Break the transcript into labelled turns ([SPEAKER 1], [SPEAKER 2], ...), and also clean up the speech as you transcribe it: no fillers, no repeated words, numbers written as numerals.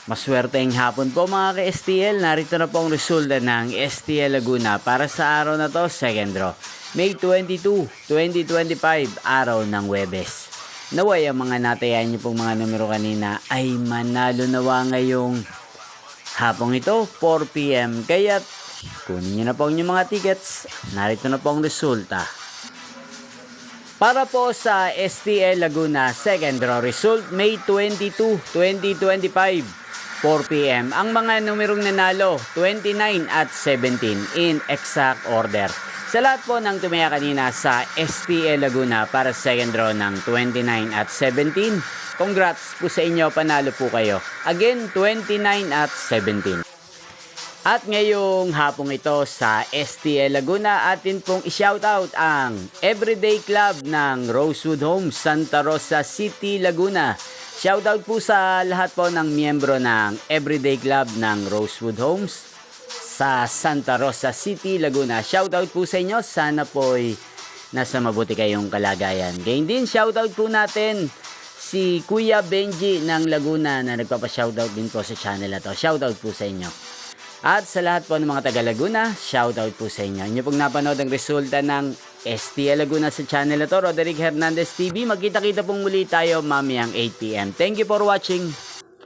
[SPEAKER 1] Maswerteng hapon po mga ka-STL. Narito na po ang resulta ng STL Laguna para sa araw na to, second draw. May 22, 2025, araw ng Huwebes. Naway ang mga natayan niyo pong mga numero kanina ay manalo nawa ngayong hapong ito, 4 PM. Kaya kunin niyo na po ang inyong mga tickets. Narito na po ang resulta. Para po sa STL Laguna second draw result, May 22, 2025, 4 PM. Ang mga numerong nanalo, 29 at 17 in exact order. Sa lahat po ng tumaya kanina sa STL Laguna para second draw ng 29 at 17, congrats po sa inyo, panalo po kayo. Again, 29 at 17. At ngayong hapong ito sa STL Laguna, atin pong i-shoutout ang Everyday Club ng Rosewood Homes, Santa Rosa City, Laguna. Shoutout po sa lahat po ng miyembro ng Everyday Club ng Rosewood Homes sa Santa Rosa City, Laguna. Shoutout po sa inyo, sana po'y nasa mabuti kayong kalagayan. Gayun din, shoutout po natin si Kuya Benji ng Laguna na nagpapa-shoutout din po sa channel na to. Shoutout po sa inyo. At sa lahat po ng mga taga Laguna, shoutout po sa inyo. Inyo pong napanood ang resulta ng STL Laguna sa channel na to, Roderick Hernandez TV. Magkita-kita pong muli tayo mamayang 8 PM. Thank you for watching.